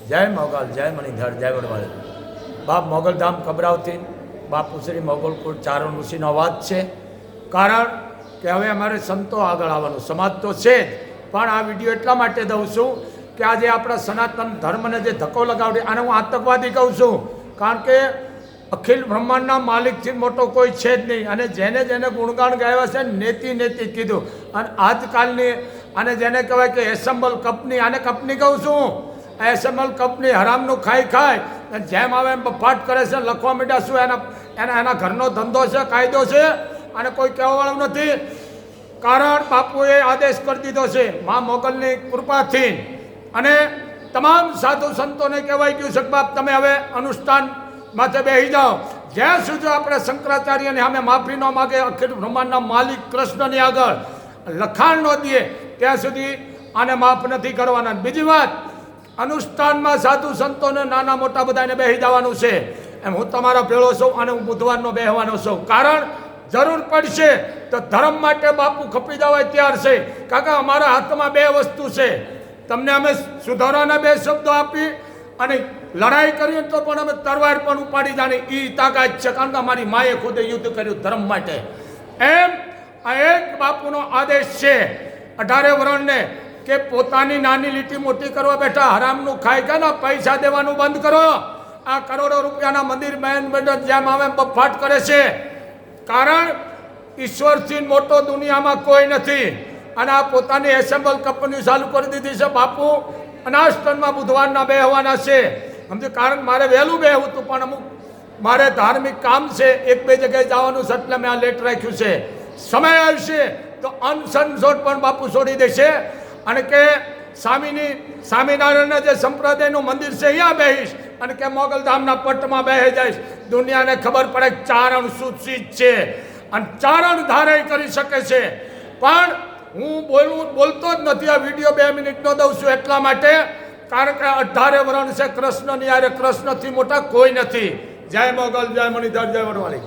જય મોગલ, જય મણિધર, જય વડવાળી. બાપ મોગલધામ કબરાવથી બાપુ શ્રી મોગલકુળ ચારણ ઋષિનો અવાજ છે. કારણ કે હવે અમારે સંતો આગળ આવવાનું, સમાજ તો છે જ, પણ આ વિડીયો એટલા માટે દઉં છું કે આજે આપણા સનાતન ધર્મને જે ધક્કો લગાવડી આને હું આતંકવાદી કહું છું. કારણ કે અખિલ બ્રહ્માંડના માલિકથી મોટો કોઈ છે જ નહીં. અને જેને જેને ગુણગાન ગાયા છે નેતિ નેતિ કીધું. અને આજકાલની અને જેને કહેવાય કે એસેમ્બલ કંપની, આને કંપની કહું છું. એસેમ્બલ કંપની હરામનું ખાય જેમ આવે એમ બફાટ કરે છે, લખવા માંડ્યા શું એના ઘરનો ધંધો છે, કાયદો છે, અને કોઈ કહેવાવાળું નથી. કારણ બાપુએ આદેશ કરી દીધો છે મા મોગલની કૃપાથી. અને તમામ સાધુ સંતોને કહેવાય ગયું છે કે બાપ તમે હવે અનુષ્ઠાન માથે બેસી જાઓ. જ્યાં સુધી આપણે શંકરાચાર્યને સામે માફી ન માગે, અખિલ બ્રહ્માંડના માલિક કૃષ્ણની આગળ લખાણ ન દે ત્યાં સુધી આને માફ નથી કરવાના. બીજી વાત, અનુષ્ઠાનમાં સાધુ સંતોને નાના મોટા બધાને બેસી જવાનું છે. એમ હું તમારા ભેળો છું અને હું બુધવારનો બેસવાનો છું. કારણ જરૂર પડશે તો ધર્મ માટે બાપુ ખપી જવાય તૈયાર છે. કાકા અમારા હાથમાં બે વસ્તુ છે. તમને અમે સુધારાના બે શબ્દો આપી અને લડાઈ કરીએ તો પણ અમે તરવાર પણ ઉપાડી જાણી એ તાકાત છે. કારણ કે અમારી માએ ખુદે યુદ્ધ કર્યું ધર્મ માટે. એમ આ એક બાપુનો આદેશ છે 18 વર્ષને કે પોતાની નાની લીટી મોટી કરવા બેઠા હરામનું ખાઈ ગયા ને પૈસા દેવાનું બંધ કરો. આ કરોડો રૂપિયાના મંદિર બેન જેમ આવે બફાટ કરે છે. કારણ ઈશ્વરથી મોટો દુનિયામાં કોઈ નથી. અને આ પોતાની એસેમ્બલ કંપની ચાલુ કરી દીધી છે. બાપુ અનાષ્ટનમાં બુધવારના બેહવાના છે. સમજો. કારણ મારે વહેલું બેહવું હતું પણ અમુક મારે ધાર્મિક કામ છે, 1-2 જગ્યાએ જવાનું છે, એટલે મેં આ લેટ રાખ્યું છે. સમય આવશે તો અનસનસોટ પણ બાપુ છોડી દેશે. અને કે સ્વામિનારાયણના જે સંપ્રદાયનું મંદિર છે અહીંયા બેહીશ અને કે મોગલધામના પટમાં બેસી જઈશ. દુનિયાને ખબર પડે કે ચારણ સુચિત છે અને ચારણ ધારે કરી શકે છે. પણ હું બોલતો જ નથી. આ વિડીયો 2 મિનિટનો દઉં છું એટલા માટે, કારણ કે 18 વર્ષ છે કૃષ્ણની યારે. કૃષ્ણથી મોટા કોઈ નથી. જય મોગલ, જય મણિધર, જય વડવાળી.